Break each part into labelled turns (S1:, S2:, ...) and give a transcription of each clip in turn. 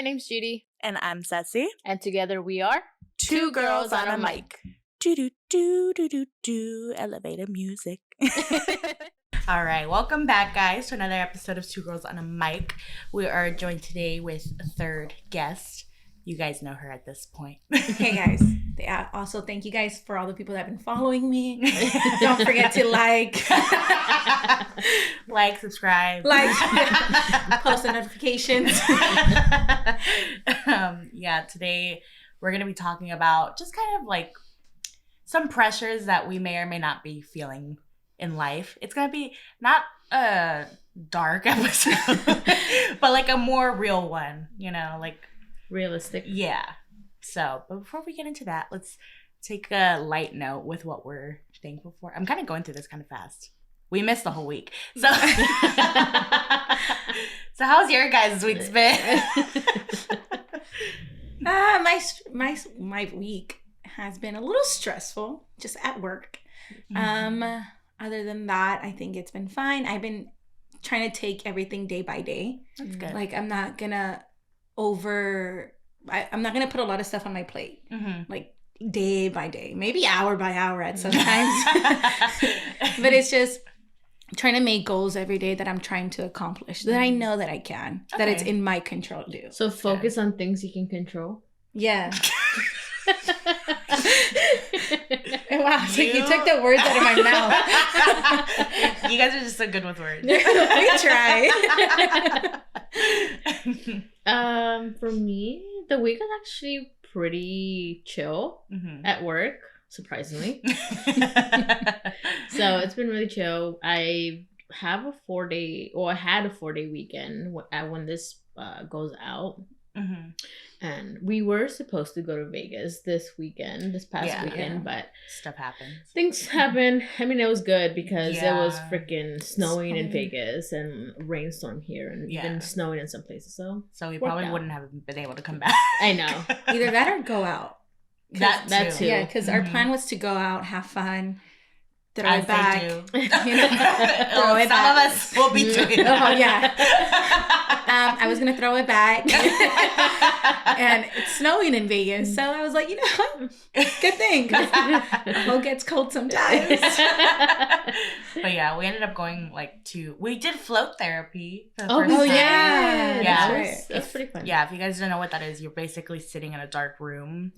S1: my name's Judy.
S2: And I'm Ceci.
S1: And together we are
S2: Two Girls on a Mic. Do elevator music. All right, welcome back, guys, to another episode of Two Girls on a Mic. We are joined today with a third guest. You guys know her at this point.
S3: Hey, guys. Also, thank you guys for all the people that have been following me. Don't forget to like,
S2: subscribe,
S3: post the notifications.
S2: Today we're going to be talking about just kind of like some pressures that we may or may not be feeling in life. It's going to be not a dark episode, but like a more real one, like
S1: realistic.
S2: Yeah. So, but before we get into that, let's take a light note with what we're thankful for. I'm kind of going through this kind of fast. We missed the whole week. So, so how's your guys' week's been?
S3: My week has been a little stressful, just at work. Other than that, I think it's been fine. I've been trying to take everything day by day.
S2: That's good.
S3: Like, I'm not gonna I'm not gonna put a lot of stuff on my plate. Like day by day, maybe hour by hour at some times. But it's just trying to make goals every day that I'm trying to accomplish, that I know that I can, that it's in my control to do.
S1: So focus on things you can control.
S3: Yeah. Wow, so you took the words out of my mouth.
S2: You guys are just so good with words.
S3: We try.
S1: For me, the week was actually pretty chill at work, surprisingly. So it's been really chill. I had a 4-day weekend when this goes out. And we were supposed to go to Vegas this past weekend, but
S2: stuff happens.
S1: Things happen. I mean, it was good because it was freaking snowing in Vegas and rainstorm here and even snowing in some places. So
S2: we probably wouldn't have been able to come back.
S1: I know.
S3: Either that or go out.
S1: That too.
S3: Yeah, because our plan was to go out, have fun, throw it back.
S2: Throw it back. Some of us will be doing that.
S3: Oh, yeah. I was going to throw it back. And it's snowing in Vegas. So I was like, what? Good thing. The whole gets cold sometimes.
S2: But yeah, we ended up going we did float therapy for the
S3: first
S2: time.
S3: Yeah.
S1: That's pretty fun.
S2: Yeah, if you guys don't know what that is, you're basically sitting in a dark room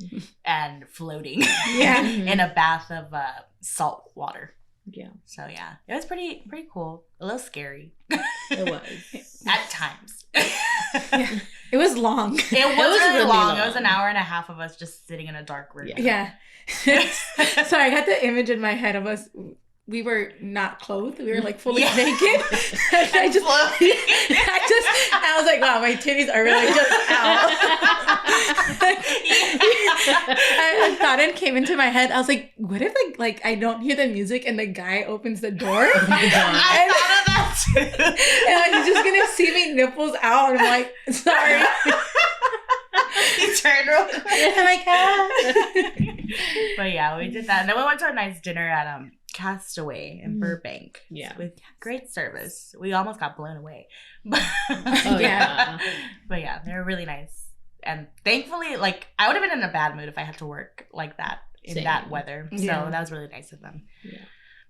S2: and floating in a bath of salt water.
S1: Yeah.
S2: So yeah, it was pretty cool. A little scary.
S1: It was.
S2: At times.
S3: It was long.
S2: It was really long. It was an hour and a half of us just sitting in a dark room.
S3: Yeah. So I got the image in my head of us. We were not clothed. We were fully naked. I was like, wow, my titties are really just out. A thought came into my head. I was like, what if I don't hear the music and the guy opens the door?
S2: I thought of that too.
S3: And he's just gonna see me nipples out. And I'm like, sorry.
S2: You turned real quick.
S3: I'm like, ah.
S2: But yeah, we did that. And then we went to a nice dinner at Castaway in Burbank.
S1: Yeah.
S2: With great service. We almost got blown away. But
S1: yeah.
S2: But yeah, they were really nice. And thankfully, I would have been in a bad mood if I had to work like that in that weather. So that was really nice of them.
S1: Yeah.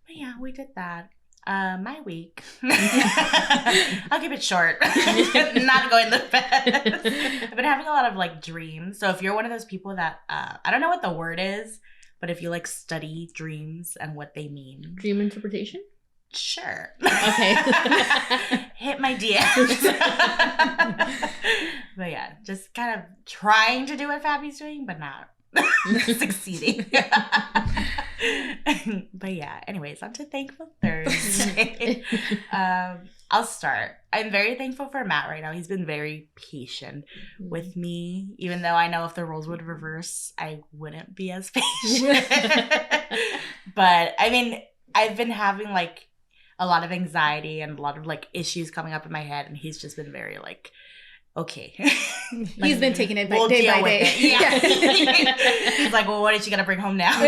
S2: But yeah, we did that. My week. I'll keep it short. Not going to bed. I've been having a lot of dreams. So if you're one of those people that I don't know what the word is, but if you study dreams and what they mean.
S1: Dream interpretation?
S2: Sure.
S1: Okay.
S2: Hit my DMs. But yeah, just kind of trying to do what Faby's doing, but not succeeding. But yeah, anyways, on to Thankful Thursday. I'll start. I'm very thankful for Matt right now. He's been very patient with me, even though I know if the roles would reverse, I wouldn't be as patient. But I mean, I've been having a lot of anxiety and a lot of issues coming up in my head, and he's just been very okay.
S3: He's been taking it day by day.
S2: Yeah. He's like, well, what is she gonna bring home now?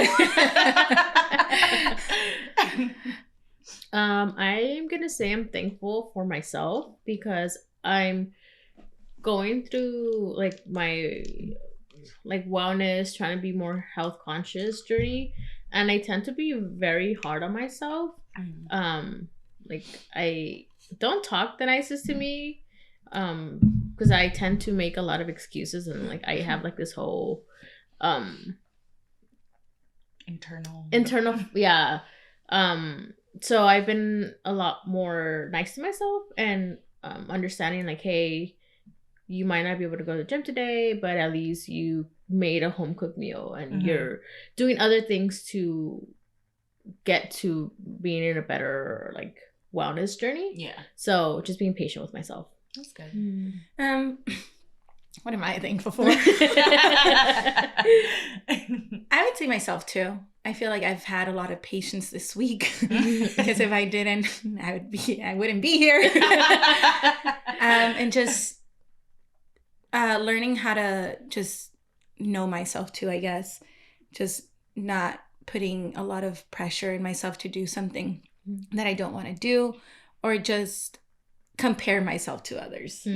S1: I am gonna say I'm thankful for myself because I'm going through like my like wellness, trying to be more health conscious journey, and I tend to be very hard on myself. Like I don't talk the nicest to me, because I tend to make a lot of excuses, and like I have like this whole internal yeah. So I've been a lot more nice to myself and understanding like, hey, you might not be able to go to the gym today, but at least you made a home cooked meal and you're doing other things to get to being in a better like wellness journey.
S2: Yeah.
S1: So just being patient with myself.
S2: That's good.
S3: What am I thankful for? I would say myself too. I feel like I've had a lot of patience this week because if I didn't, I wouldn't be here. And just learning how to just know myself too, I guess. Just not putting a lot of pressure in myself to do something that I don't want to do, or just compare myself to others.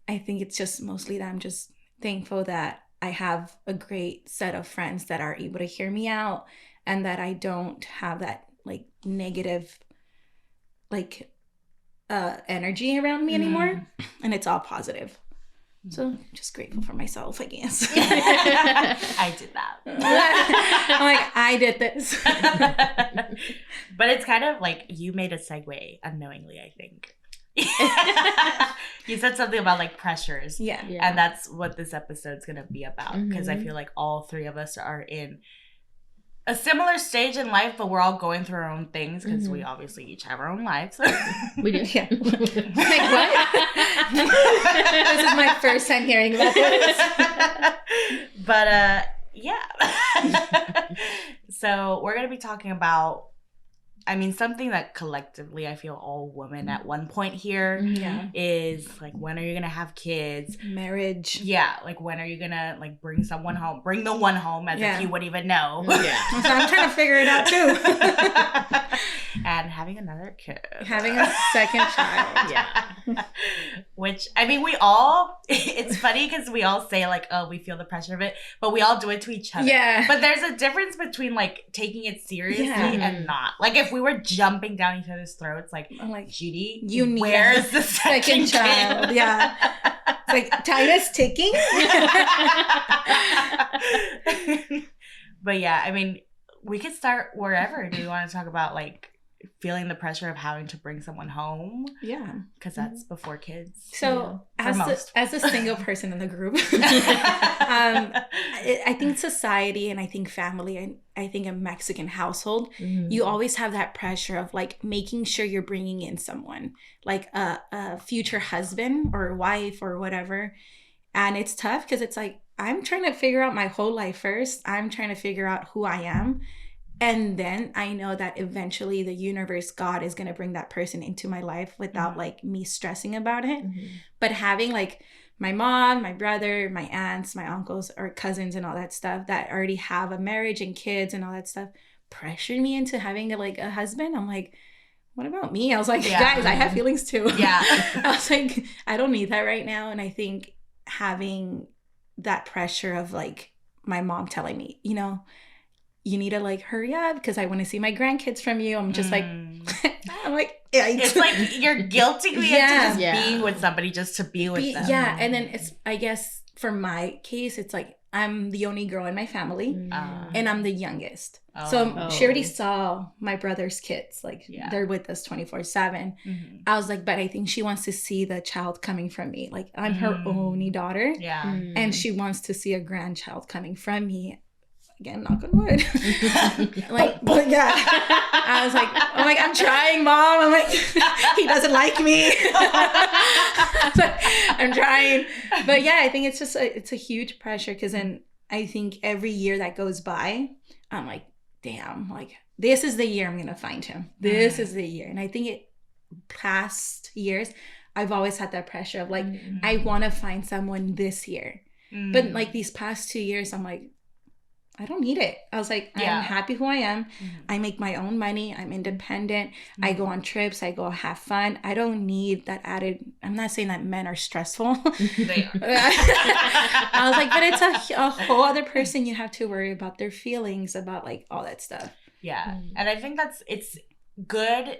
S3: I think it's just mostly that I'm just thankful that I have a great set of friends that are able to hear me out, and that I don't have that like negative like energy around me anymore, and it's all positive. So just grateful for myself, I guess.
S2: I did that.
S3: I'm like, I did this.
S2: But it's kind of like you made a segue unknowingly, I think. You said something about like pressures.
S3: Yeah.
S2: And that's what this episode's going to be about. Because I feel like all three of us are in a similar stage in life, but we're all going through our own things because we obviously each have our own lives.
S1: We do.
S3: Yeah. Like, what? This is my first time hearing about this.
S2: But yeah. So we're going to be talking about, I mean, something that collectively I feel all women at one point here is like, when are you going to have kids?
S3: Marriage.
S2: Yeah. Like, when are you going to like bring someone home? Bring the one home as if you wouldn't even know.
S1: Yeah.
S3: So I'm trying to figure it out too.
S2: And having another kid.
S3: Having a second child.
S1: Yeah.
S2: Which, I mean, we all, it's funny because we all say like, oh, we feel the pressure of it, but we all do it to each other.
S3: Yeah.
S2: But there's a difference between like taking it seriously and not. Like if we were jumping down each other's throats, like,
S3: I'm like,
S2: Judy,
S3: you need
S2: where's the second
S3: child?
S2: kid?
S3: Yeah. It's like, time is ticking.
S2: But yeah, I mean, we could start wherever. Do you want to talk about like feeling the pressure of having to bring someone home?
S3: Yeah.
S2: Because that's before kids.
S3: So as a single person in the group, I think society and I think family and I think a Mexican household, you always have that pressure of like making sure you're bringing in someone, like a future husband or wife or whatever. And it's tough because it's like, I'm trying to figure out my whole life first. I'm trying to figure out who I am. And then I know that eventually the universe, God, is going to bring that person into my life without like me stressing about it. But having like my mom, my brother, my aunts, my uncles or cousins and all that stuff that already have a marriage and kids and all that stuff pressured me into having a husband. I'm like, what about me? I was like, guys, I have feelings too.
S2: Yeah.
S3: I was like, I don't need that right now. And I think having that pressure of like my mom telling me, you know, you need to like hurry up because I want to see my grandkids from you. I'm just like, I'm like,
S2: it's like you're guilting me into just being with somebody just to be with them.
S3: Yeah. And then it's, I guess for my case, it's like, I'm the only girl in my family and I'm the youngest. So she already saw my brother's kids. Like they're with us 24/7. I was like, but I think she wants to see the child coming from me. Like I'm her only daughter. Yeah. And she wants to see a grandchild coming from me. Again, knock on wood. Like, but yeah. I was like, I'm trying, Mom. I'm like, he doesn't like me. I'm trying. But yeah, I think it's just it's a huge pressure because then I think every year that goes by, I'm like, damn, like this is the year I'm going to find him. This is the year. And I think past years, I've always had that pressure of like, I want to find someone this year. But like these past 2 years, I'm like, I don't need it. I was like, I'm happy who I am. Mm-hmm. I make my own money. I'm independent. Mm-hmm. I go on trips. I go have fun. I don't need that added. I'm not saying that men are stressful.
S2: They are.
S3: I was like, but it's a whole other person. You have to worry about their feelings, about like all that stuff.
S2: Yeah. Mm-hmm. And I think it's good.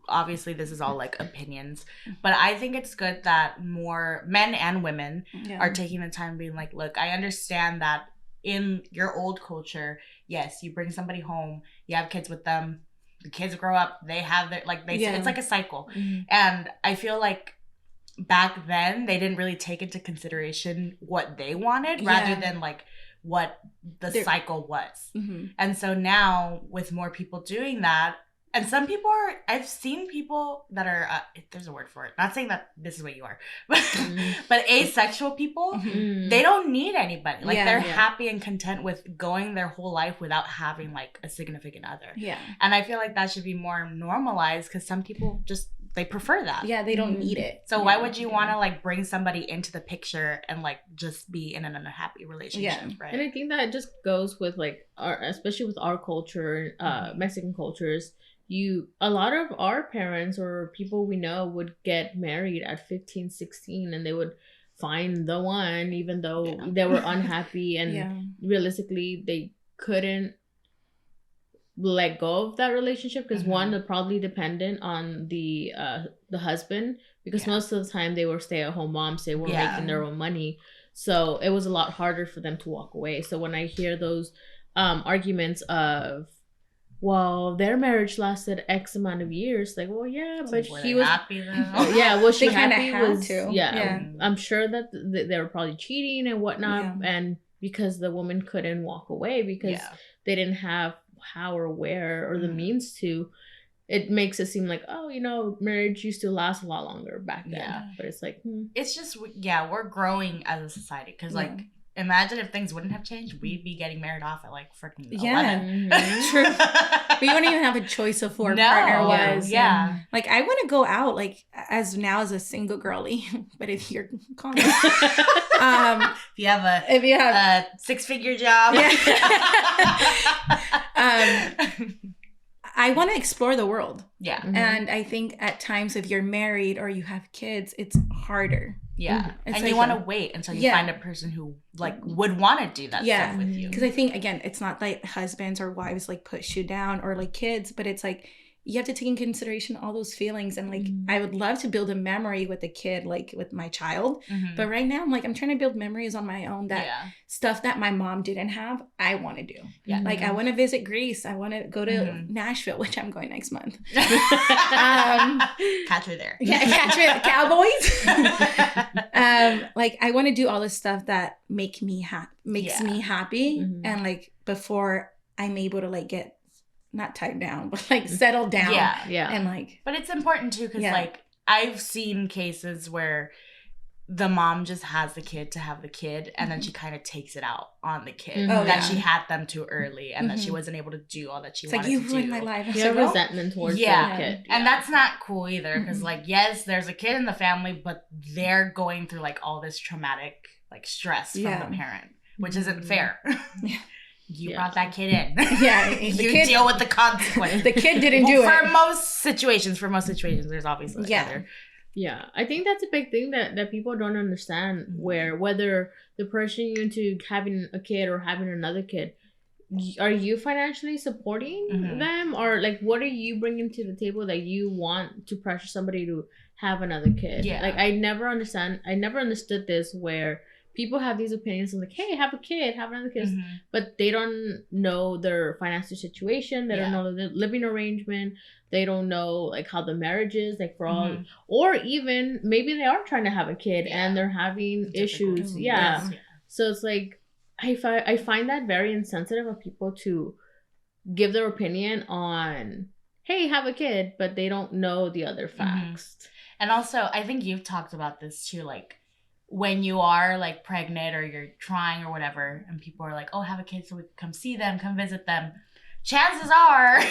S2: Obviously, this is all like opinions, but I think it's good that more men and women are taking the time being like, look, I understand that in your old culture, yes, you bring somebody home, you have kids with them, the kids grow up, they have their, like, it's like a cycle. Mm-hmm. And I feel like back then they didn't really take into consideration what they wanted rather than like what the cycle was. Mm-hmm. And so now with more people doing that, and some people are, I've seen people that are, there's a word for it, not saying that this is what you are, but asexual people, they don't need anybody. Like they're happy and content with going their whole life without having like a significant other. Yeah. And I feel like that should be more normalized because some people just, they prefer that.
S3: Yeah, they don't need it.
S2: So why would you want to like bring somebody into the picture and like just be in an unhappy relationship, right?
S1: And I think that just goes with like especially with our culture, Mexican cultures, a lot of our parents or people we know would get married at 15, 16 and they would find the one even though they were unhappy and realistically they couldn't let go of that relationship because one, they're probably dependent on the husband because most of the time they were stay-at-home moms, they were making their own money, so it was a lot harder for them to walk away. So when I hear those arguments of, well, their marriage lasted X amount of years, like, well, yeah, but he was happy though. Yeah, was she happy? I'm sure that they were probably cheating and whatnot, and because the woman couldn't walk away because they didn't have how or where or the means to, it makes it seem like, oh, you know, marriage used to last a lot longer back then. But it's like,
S2: it's just, we're growing as a society because like, imagine if things wouldn't have changed, we'd be getting married off at like freaking 11.
S3: True. We wouldn't even have a choice of who our partner was. Yeah. Like I want to go out like as a single girly, but if you're calling
S2: if you have a 6-figure job.
S3: I want to explore the world. Yeah. And I think at times if you're married or you have kids, it's harder.
S2: Yeah. And like you want to wait until you find a person who like would want to do that stuff with you.
S3: Because I think, again, it's not like husbands or wives like push you down or like kids, but it's like you have to take in consideration all those feelings. And like, I would love to build a memory with a kid, like with my child. But right now I'm trying to build memories on my own that stuff that my mom didn't have, I want to do. Yeah. Like I want to visit Greece. I want to go to Nashville, which I'm going next month.
S2: Catch her there.
S3: Yeah. Catch her, Cowboys. Like I want to do all this stuff that makes me happy. And like before I'm able to like get not tied down, but like settle down. Yeah. And like,
S2: but it's important too, because like I've seen cases where the mom just has the kid to have the kid, and then she kind of takes it out on the kid that she had them too early, and that she wasn't able to do all that she wanted to do.
S3: It's like, you ruined my life.
S1: You have resentment towards the kid.
S2: And that's not cool either, because like, yes, there's a kid in the family, but they're going through like all this traumatic like stress from the parent, which isn't fair. You brought that kid in.
S3: Yeah.
S2: You deal with the consequences.
S3: The kid didn't do it.
S2: For most situations, there's obviously other.
S1: Yeah. I think that's a big thing that people don't understand, where whether the person you're into having a kid or having another kid, are you financially supporting them? Or like, what are you bringing to the table that you want to pressure somebody to have another kid? Yeah. Like, I never understood this, where people have these opinions of like, hey, have another kid, but they don't know their financial situation. They don't know the living arrangement. They don't know like how the marriage is, like for all, or even maybe they are trying to have a kid and they're having issues. Yeah. So it's like, I find that very insensitive of people to give their opinion on, hey, have a kid, but they don't know the other facts.
S2: And also, I think you've talked about this too, like, when you are like pregnant or you're trying or whatever, and people are like, oh, have a kid so we can come see them, come visit them. chances are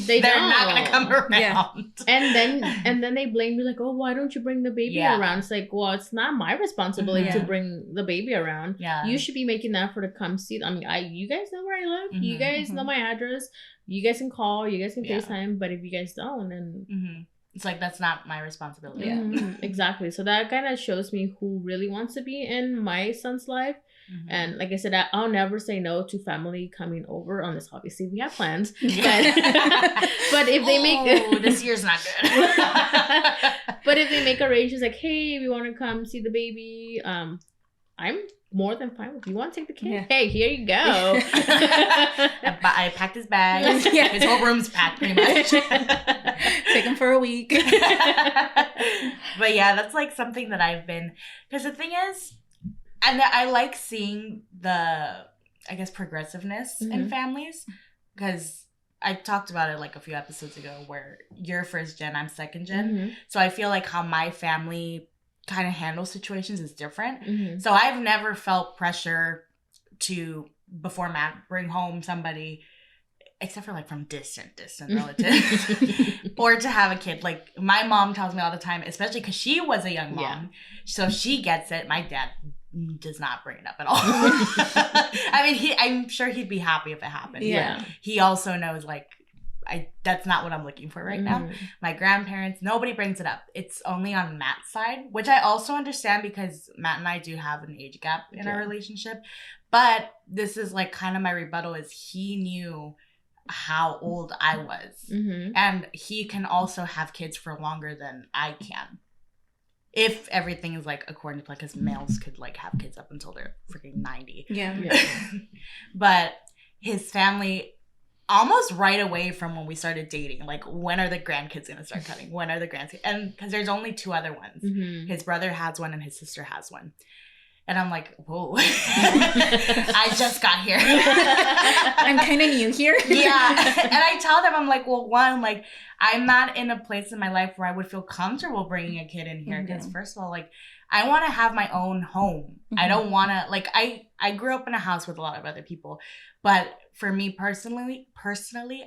S2: they're
S1: don't.
S2: not gonna come around.
S3: Yeah.
S1: And then they blame you like, oh, why don't you bring the baby around? It's like, well, it's not my responsibility to bring the baby around.
S2: Yeah.
S1: You should be making the effort to come see. I mean, you guys know where I live. You guys know my address. You guys can call. You guys can FaceTime. But if you guys don't, then
S2: it's like, that's not my responsibility.
S1: Yeah, exactly. So that kind of shows me who really wants to be in my son's life. And like I said, I'll never say no to family coming over on this. Obviously, we have plans. But if they make...
S2: this year's not good.
S1: But if they make arrangements like, hey, we want to come see the baby, I'm more than fine with you. Want to take the kid? Yeah. Hey, here you go.
S2: I packed his bag. His whole room's packed pretty much.
S3: Take him for a week.
S2: But yeah, that's like something that I've been, because the thing is, and I like seeing the, I guess, progressiveness in families, because I talked about it like a few episodes ago where you're first gen, I'm second gen. So I feel like how my family kind of handle situations is different. So I've never felt pressure to, before Matt, bring home somebody, except for like from distant relatives, or to have a kid. Like my mom tells me all the time, especially because she was a young mom, so she gets it. My dad does not bring it up at all. I mean, I'm sure he'd be happy if it happened. Yeah. He also knows like, that's not what I'm looking for right now. My grandparents, nobody brings it up. It's only on Matt's side, which I also understand because Matt and I do have an age gap in our relationship. But this is like kind of my rebuttal is he knew how old I was. And he can also have kids for longer than I can. If everything is like according to plan, because males could like have kids up until they're freaking 90. Yeah. But his family, almost right away from when we started dating, like, when are the grandkids gonna start coming? When are the grandkids? And because there's only 2 other ones. His brother has one and his sister has one. And I'm like, whoa. I just got here.
S3: I'm kind of new here.
S2: Yeah. And I tell them, I'm like, well, one, like, I'm not in a place in my life where I would feel comfortable bringing a kid in here. Because first of all, like, I want to have my own home. I don't want to, like, I grew up in a house with a lot of other people. But for me personally,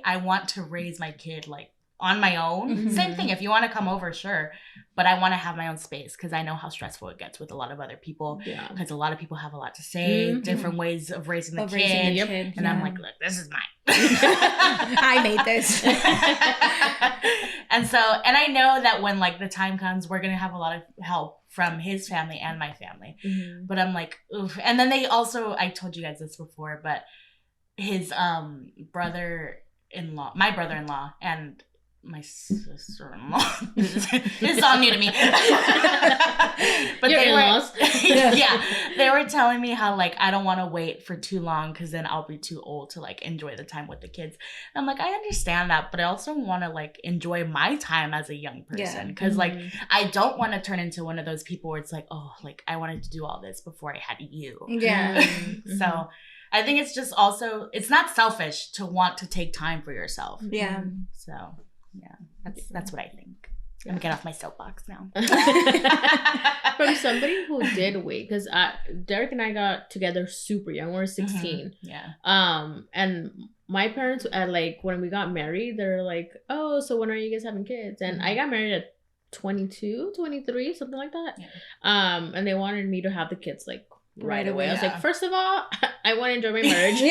S2: I want to raise my kid, like, on my own. Same thing. If you want to come over, sure. But I want to have my own space because I know how stressful it gets with a lot of other people. Because a lot of people have a lot to say, different ways of raising the kid. And I'm like, look, this is mine.
S3: I made this.
S2: And so, and I know that when like the time comes, we're going to have a lot of help from his family and my family. But I'm like, oof. And then they also, I told you guys this before, but his brother-in-law, my brother-in-law, and my sister-in-law. It's all new to me. But
S1: your in-laws.
S2: They were telling me how like I don't want to wait for too long because then I'll be too old to like enjoy the time with the kids. And I'm like, I understand that, but I also want to like enjoy my time as a young person because like I don't want to turn into one of those people where it's like, oh, like I wanted to do all this before I had you. So I think it's just also, it's not selfish to want to take time for yourself. So yeah, that's what I think. I'm gonna get off my soapbox now.
S1: From somebody who did wait, because Derek and I got together super young. We were 16. And my parents, at like when we got married, they're like, oh, so when are you guys having kids? And I got married at 22, 23, something like that. And they wanted me to have the kids like right away. I was like, first of all, I want to enjoy my marriage.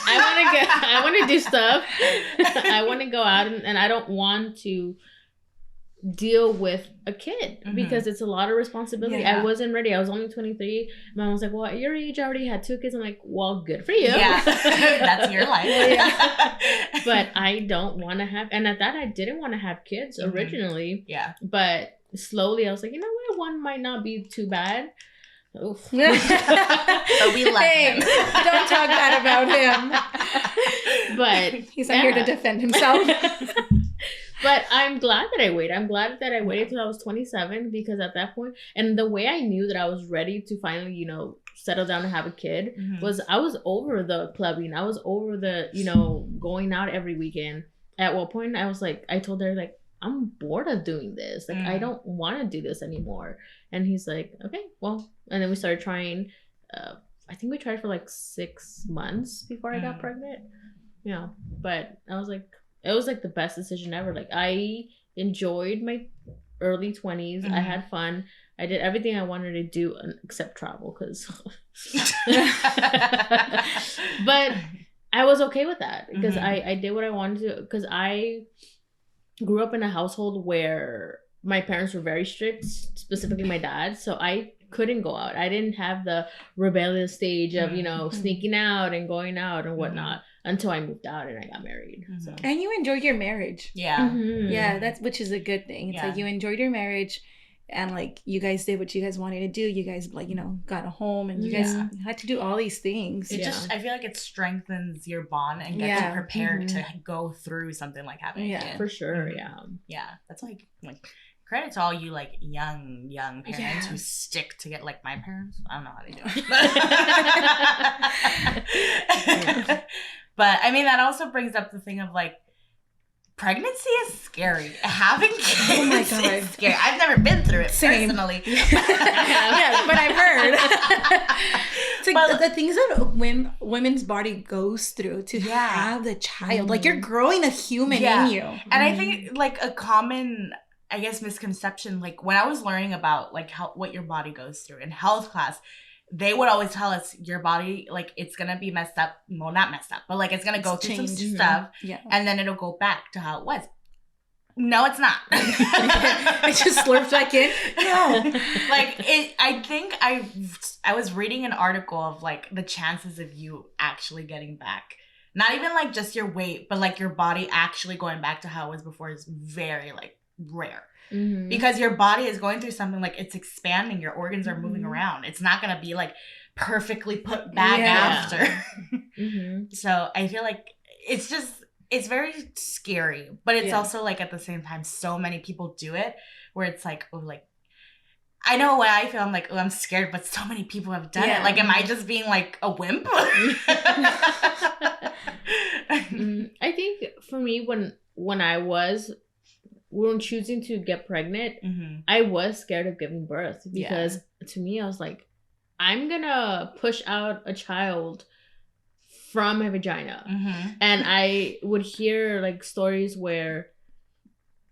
S1: I want to do stuff. I want to go out and I don't want to deal with a kid because it's a lot of responsibility. I wasn't ready. I was only 23. Mom was like, well, at your age, I already had 2 kids. I'm like, well, good for you. Yeah,
S2: that's your life.
S1: But I don't want to have, and at that, I didn't want to have kids originally. But slowly, I was like, you know what? One might not be too bad. But
S2: we love him.
S3: Don't talk bad about him.
S1: But
S3: he's not here to defend himself.
S1: But I'm glad that I waited. I'm glad that I waited till I was 27 because at that point, and the way I knew that I was ready to finally, you know, settle down and have a kid was I was over the clubbing. I was over the, you know, going out every weekend. At one point, I was like, I told her like, I'm bored of doing this. Like, I don't want to do this anymore. And he's like, okay, well. And then we started trying. I think we tried for like 6 months before I got pregnant. Yeah, but I was like, it was like the best decision ever. Like I enjoyed my early 20s. I had fun. I did everything I wanted to do except travel, because but I was okay with that, because I did what I wanted to, because I grew up in a household where my parents were very strict, specifically my dad, so I couldn't go out. I didn't have the rebellious stage of, you know, sneaking out and going out and whatnot until I moved out and I got married. So.
S3: And you enjoyed your marriage.
S2: Yeah.
S3: Yeah, that's, which is a good thing. It's like you enjoyed your marriage, and like you guys did what you guys wanted to do. You guys, like, you know, got a home, and you guys had to do all these things.
S2: It just, I feel like it strengthens your bond and gets you prepared to go through something like having a kid.
S1: For sure.
S2: Yeah, that's like credit to all you like young parents who stick to get, like my parents. I don't know how they do it. But I mean, that also brings up the thing of like, pregnancy is scary. Having kids is scary. I've never been through it personally.
S3: But I've heard. It's like the things that women's body goes through to have the child. Like, you're growing a human in you.
S2: And I think like a common, I guess, misconception, like when I was learning about like what your body goes through in health class, they would always tell us your body, like, it's gonna be messed up. Well, not messed up, but like it's gonna go through some stuff, and then it'll go back to how it was. No, it's not.
S3: It just slurps back in. No,
S2: like it. I think I was reading an article of like the chances of you actually getting back. Not even like just your weight, but like your body actually going back to how it was before is very like rare. Because your body is going through something, like it's expanding, your organs are moving around. It's not gonna be like perfectly put back after. So I feel like it's very scary, but it's also like at the same time so many people do it where it's like, oh, like I know what I feel. I'm like, oh, I'm scared, but so many people have done it. Like, am I just being like a wimp?
S1: I think for me, when choosing to get pregnant, I was scared of giving birth, because to me, I was like, I'm gonna push out a child from my vagina. And I would hear like stories where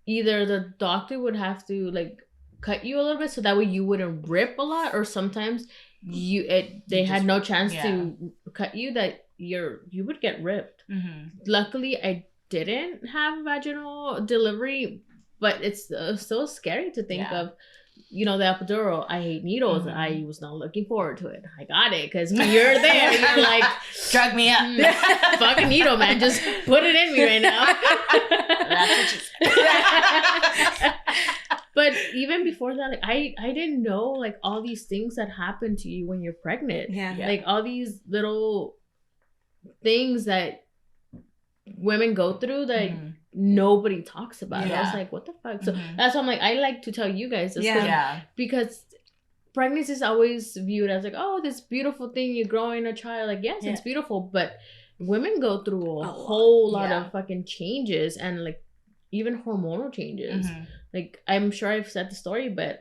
S1: either the doctor would have to like cut you a little bit so that way you wouldn't rip a lot, or sometimes they had no chance to cut you, that you would get ripped. Luckily, I didn't have vaginal delivery, but it's still scary to think of, you know, the epidural. I hate needles. I was not looking forward to it. I got it because when you're there, you're like,
S2: drug me up.
S1: Fucking needle, man. Just put it in me right now.
S2: That's what you said.
S1: But even before that, like, I didn't know like all these things that happen to you when you're pregnant. Like all these little things that women go through that nobody talks about. I was like, what the fuck? So that's why I'm like, I like to tell you guys this, because pregnancy is always viewed as like, oh, this beautiful thing, you're growing a child. Like, yes, it's beautiful, but women go through a whole lot of fucking changes, and like even hormonal changes. Like, I'm sure I've said the story, but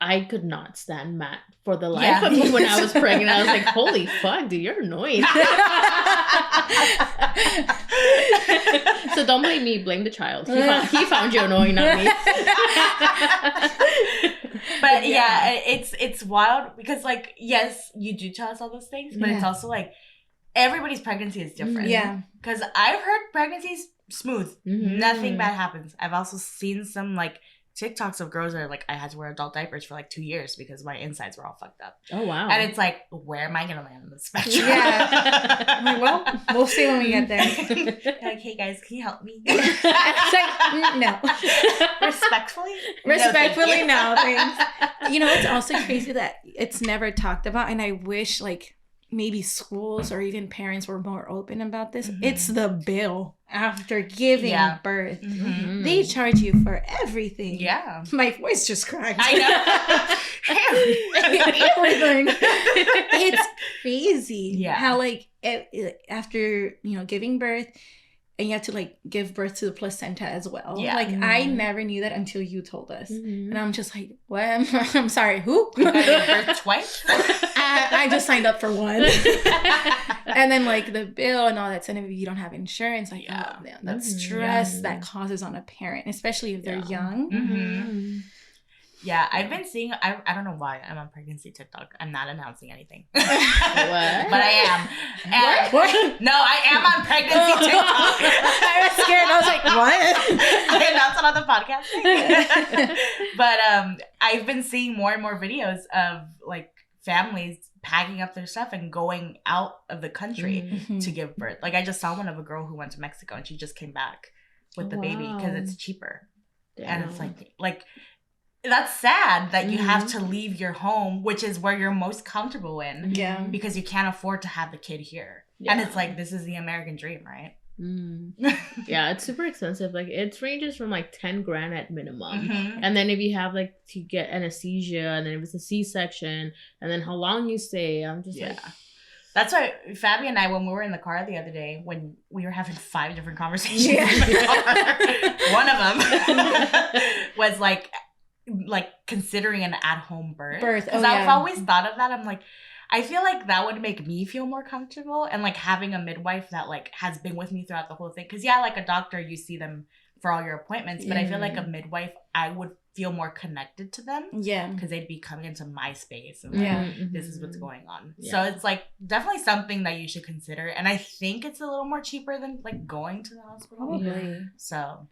S1: I could not stand Matt for the life of me when I was pregnant. I was like, holy fuck, dude, you're annoying. So don't blame me, blame the child. He found you annoying, not me.
S2: But it's wild because, like, yes, you do tell us all those things, but it's also like everybody's pregnancy is different. Because I've heard pregnancy's smooth. Nothing bad happens. I've also seen some like TikToks of girls that are like, I had to wear adult diapers for like 2 years because my insides were all fucked up.
S1: Oh, wow.
S2: And it's like, where am I going to land on the spectrum?
S3: I'm like, well, we'll see when we get there.
S2: Like, hey guys, can you help me?
S3: It's like, no.
S2: Respectfully,
S3: no, thanks. You know, it's also crazy that it's never talked about, and I wish like maybe schools or even parents were more open about this. It's the bill after giving birth. They charge you for everything. My voice just cracked.
S2: I know.
S3: Everything. It's crazy how like after, you know, giving birth, and you have to like give birth to the placenta as well.
S2: Yeah.
S3: Like I never knew that until you told us, and I'm just like, what? I'm sorry, who? You
S2: got to give birth twice?
S3: I just signed up for one. And then like the bill and all that stuff, if you don't have insurance, like oh man, that stress that causes on a parent, especially if they're young.
S2: Yeah, I've been seeing, I don't know why I'm on pregnancy TikTok. I'm not announcing anything.
S1: What?
S2: But I am. And
S3: What?
S2: No, I am on pregnancy TikTok.
S3: I was scared. I was like, what?
S2: I announced it on the podcast. But I've been seeing more and more videos of like families packing up their stuff and going out of the country to give birth. Like I just saw one of a girl who went to Mexico and she just came back with the baby because it's cheaper. Damn. And it's like that's sad that you have to leave your home, which is where you're most comfortable in, because you can't afford to have the kid here. And it's like, this is the American dream, right?
S1: Yeah, it's super expensive. Like it ranges from like 10 grand at minimum, and then if you have like to get anesthesia, and then if it's a C-section, and then how long you stay, I'm just like.
S2: That's why Faby and I, when we were in the car the other day, when we were having 5 different conversations in the car, one of them was like considering an at-home birth. Because I've always thought of that. I'm like, I feel like that would make me feel more comfortable, and like having a midwife that like has been with me throughout the whole thing. Because like a doctor, you see them for all your appointments, but I feel like a midwife, I would feel more connected to them. Yeah. Because they'd be coming into my space and like, this is what's going on. Yeah. So it's like definitely something that you should consider. And I think it's a little more cheaper than like going to the hospital. Probably. So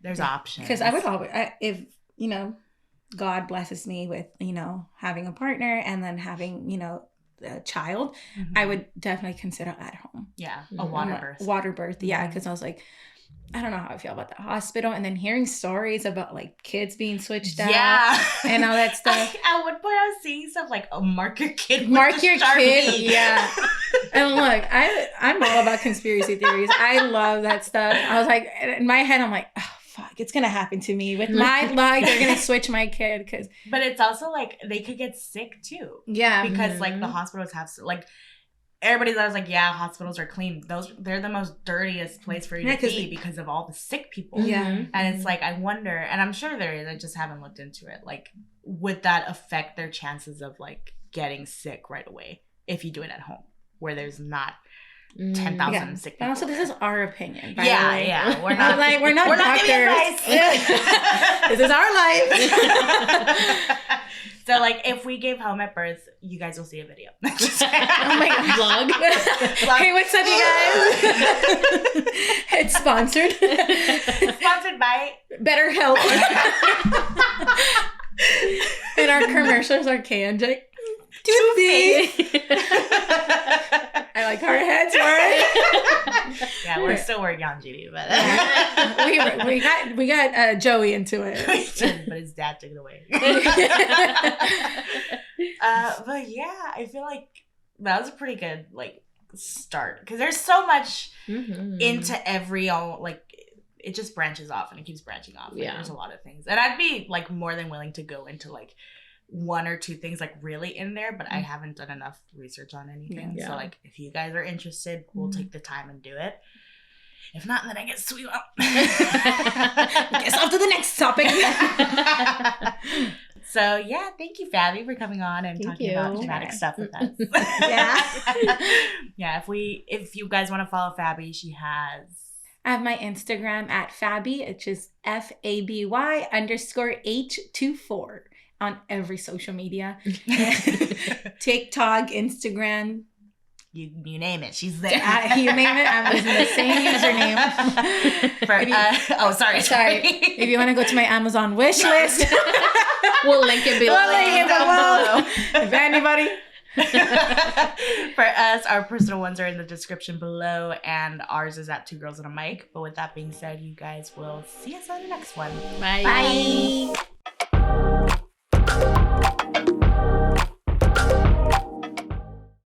S2: there's options.
S3: Because I would always, if, you know, God blesses me with, you know, having a partner and then having, you know, a child, I would definitely consider at home.
S2: Yeah. A water birth.
S3: Water birth. Yeah. Because I was like, I don't know how I feel about the hospital, and then hearing stories about like kids being switched out and all that stuff.
S2: At one point I was seeing stuff like, oh, mark your kid.
S3: Mark your kid. Yeah. And look, I'm all about conspiracy theories. I love that stuff. I was like, in my head, I'm like, oh, fuck, it's gonna happen to me. With my luck, they're gonna switch my kid.
S2: But it's also like they could get sick too. Yeah. Because like the hospitals have like. Everybody's always like, yeah, hospitals are clean. They're the most dirtiest place for you to be because of all the sick people. Yeah. And it's like, I wonder, and I'm sure there is, I just haven't looked into it. Like, would that affect their chances of like getting sick right away if you do it at home where there's not 10,000 sick people?
S3: And also, this is our opinion.
S2: Yeah. We're not
S3: doctors. This is our life.
S2: So, like, if we gave home at birth, you guys will see a video.
S3: Oh my God. Vlog. Hey, what's up, you guys? It's sponsored.
S2: Sponsored by
S3: BetterHelp. And our commercials are Kanjik. Doofy. I like our heads work.
S2: Yeah, we're still working on Judy, but
S3: we got Joey into it.
S2: But his dad took it away. But yeah, I feel like that was a pretty good like start because there's so much into every like it just branches off and it keeps branching off. Like, there's a lot of things, and I'd be like more than willing to go into like 1 or 2 things like really in there, but I haven't done enough research on anything. Yeah. So like if you guys are interested, we'll take the time and do it. If not, then I guess we won't.
S3: Guess off to the next topic.
S2: So yeah, thank you, Faby, for coming on and talking about dramatic stuff with us. Yeah. If you guys want to follow Faby, she has.
S3: I have my Instagram at Faby, which is FABY_H24 on every social media. TikTok, Instagram.
S2: You name it, she's there.
S3: You name it, I'm using the same username.
S2: Sorry.
S3: If you want to go to my Amazon wish list,
S1: we'll link it below.
S3: If anybody.
S2: For us, our personal ones are in the description below, and ours is at 2 Girls and a Mic. But with that being said, you guys will see us on the next one.
S1: Bye.
S3: Bye.